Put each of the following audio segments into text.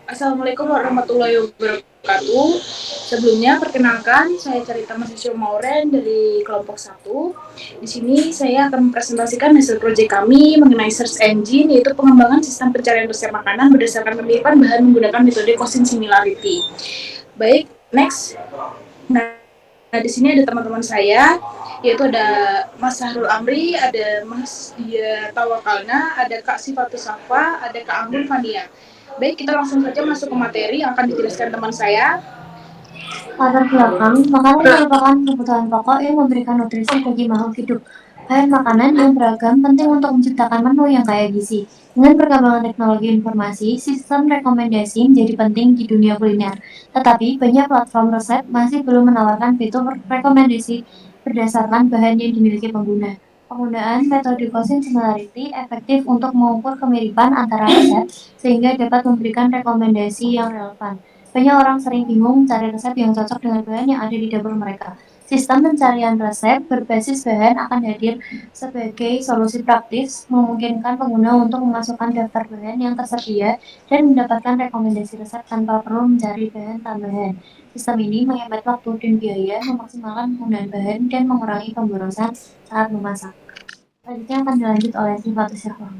Assalamualaikum warahmatullahi wabarakatuh. Sebelumnya perkenalkan saya Carita Mahasiswa Mauren dari kelompok 1. Di sini saya akan mempresentasikan hasil proyek kami mengenai search engine, yaitu pengembangan sistem pencarian resep makanan berdasarkan pemilihan bahan menggunakan metode Cosin Similarity. Baik, next. Nah, di sini ada teman-teman saya, yaitu ada Mas Sahrul Amri, ada Mas Dia Tawakalna, ada Kak Sifatus Safa, ada Kak Anggun Fania. Baik, kita langsung saja masuk ke materi yang akan dijelaskan teman saya. Latar belakang, makanan merupakan kebutuhan pokok yang memberikan nutrisi bagi makhluk hidup. Bahan makanan yang beragam penting untuk menciptakan menu yang kaya gizi. Dengan perkembangan teknologi informasi, sistem rekomendasi menjadi penting di dunia kuliner. Tetapi, banyak platform resep masih belum menawarkan fitur rekomendasi berdasarkan bahan yang dimiliki pengguna. Penggunaan metode Cosin Similarity efektif untuk mengukur kemiripan antara resep sehingga dapat memberikan rekomendasi yang relevan. Banyak orang sering bingung mencari resep yang cocok dengan bahan yang ada di dapur mereka. Sistem pencarian resep berbasis bahan akan hadir sebagai solusi praktis, memungkinkan pengguna untuk memasukkan daftar bahan yang tersedia dan mendapatkan rekomendasi resep tanpa perlu mencari bahan tambahan. Sistem ini menghemat waktu dan biaya, memaksimalkan penggunaan bahan, dan mengurangi pemborosan saat memasak. Selanjutnya akan dilanjut oleh Sifatus Syafwan.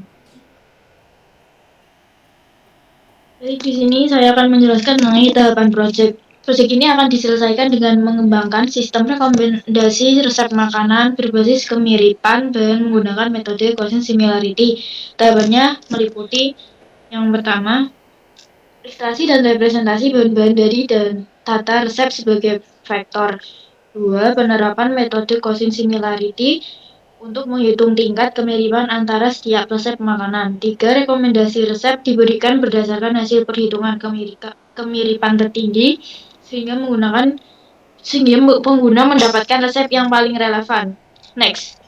Baik, di sini saya akan menjelaskan mengenai tahapan proyek. Proyek ini akan diselesaikan dengan mengembangkan sistem rekomendasi resep makanan berbasis kemiripan bahan menggunakan metode Cosin Similarity. Tahapannya meliputi yang pertama, ilustrasi dan representasi bahan-bahan dari dan tata resep sebagai vektor. 2. Penerapan metode Cosin Similarity untuk menghitung tingkat kemiripan antara setiap resep makanan. 3. Rekomendasi resep diberikan berdasarkan hasil perhitungan kemiripan tertinggi sehingga pengguna mendapatkan resep yang paling relevan. Next.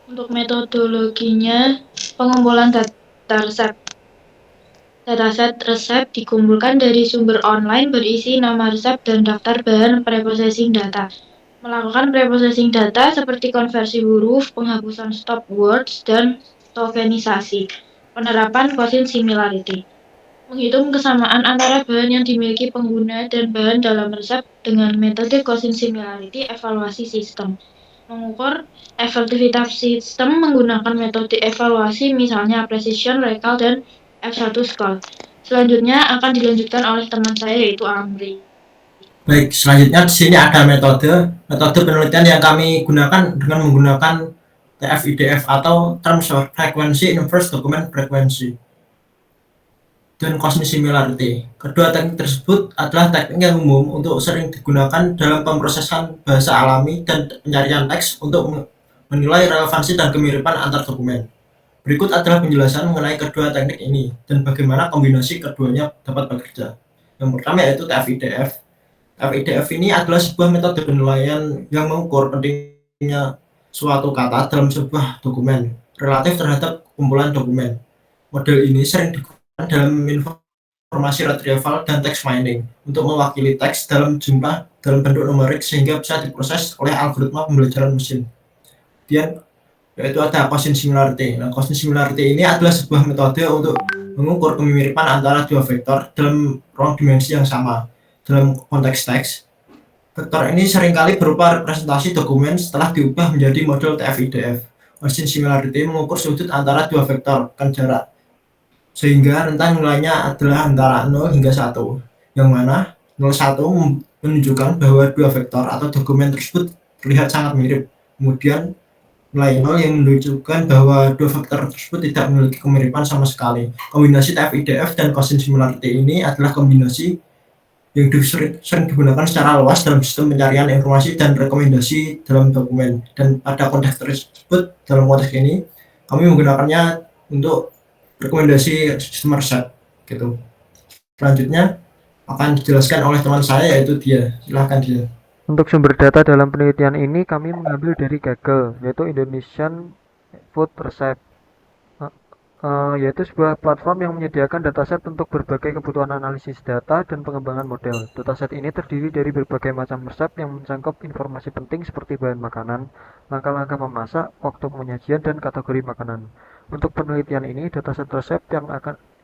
Untuk metodologinya, pengumpulan data resep. Dataset resep dikumpulkan dari sumber online berisi nama resep dan daftar bahan preprocessing data. Melakukan preprocessing data seperti konversi huruf, penghapusan stop words, dan tokenisasi. Penerapan Cosin Similarity. Menghitung kesamaan antara bahan yang dimiliki pengguna dan bahan dalam resep dengan metode Cosin Similarity evaluasi sistem. Mengukur efektivitas sistem menggunakan metode evaluasi misalnya precision, recall, dan F1 score. Selanjutnya akan dilanjutkan oleh teman saya yaitu Amri. Baik, selanjutnya di sini ada metode penelitian yang kami gunakan dengan menggunakan TF-IDF atau Transfer Frequency Inverse Document Frequency dan Cosin Similarity. Kedua teknik tersebut adalah teknik yang umum untuk sering digunakan dalam pemrosesan bahasa alami dan pencarian teks untuk menilai relevansi dan kemiripan antar dokumen. Berikut adalah penjelasan mengenai kedua teknik ini dan bagaimana kombinasi keduanya dapat bekerja. Yang pertama yaitu TF-IDF. TF-IDF ini adalah sebuah metode penilaian yang mengukur pentingnya suatu kata dalam sebuah dokumen relatif terhadap kumpulan dokumen. Model ini sering digunakan dalam informasi retrieval dan text mining untuk mewakili teks dalam jumlah dalam bentuk numerik sehingga bisa diproses oleh algoritma pembelajaran mesin. Kemudian yaitu ada Cosin Similarity. Nah, Cosin Similarity ini adalah sebuah metode untuk mengukur kemiripan antara dua vektor dalam ruang dimensi yang sama dalam konteks teks. Vektor ini seringkali berupa representasi dokumen setelah diubah menjadi model TF-IDF. Cosin Similarity mengukur sudut antara dua vektor kan jarak, sehingga rentang nilainya adalah antara 0 hingga 1, yang mana 01 menunjukkan bahwa dua vektor atau dokumen tersebut terlihat sangat mirip. Kemudian nilai 0 yang menunjukkan bahwa dua vektor tersebut tidak memiliki kemiripan sama sekali. Kombinasi TF-IDF dan Cosin Similarity ini adalah kombinasi yang sering digunakan secara luas dalam sistem pencarian informasi dan rekomendasi dalam dokumen. Dan pada konteks tersebut, dalam konteks ini, kami menggunakannya untuk rekomendasi sistem resep. Gitu. Selanjutnya akan dijelaskan oleh teman saya yaitu dia. Silahkan dia. Untuk sumber data dalam penelitian ini kami mengambil dari Google, yaitu Indonesian Food Recipe, yaitu sebuah platform yang menyediakan dataset untuk berbagai kebutuhan analisis data dan pengembangan model. Dataset ini terdiri dari berbagai macam resep yang mencakup informasi penting seperti bahan makanan, langkah-langkah memasak, waktu penyajian, dan kategori makanan. Untuk penelitian ini, dataset resep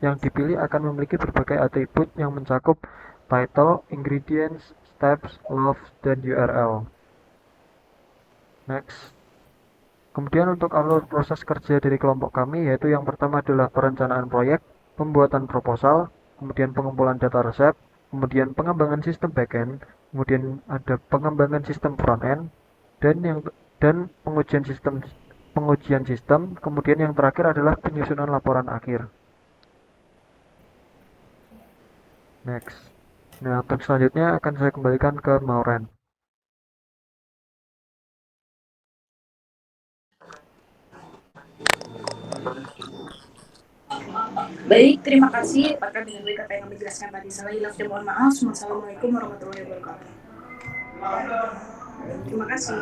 yang dipilih akan memiliki berbagai atribut yang mencakup title, ingredients, steps, loves, dan URL. Next. Kemudian untuk alur proses kerja dari kelompok kami, yaitu yang pertama adalah perencanaan proyek, pembuatan proposal, kemudian pengumpulan data resep, kemudian pengembangan sistem backend, kemudian ada pengembangan sistem frontend, dan pengujian sistem, kemudian yang terakhir adalah penyusunan laporan akhir. Next. Nah, untuk selanjutnya akan saya kembalikan ke Mauren. Baik, terima kasih Pak dengan baik apa yang kami jelaskan tadi. Salah hilaf dan mohon maaf. Assalamualaikum warahmatullahi wabarakatuh. Terima kasih.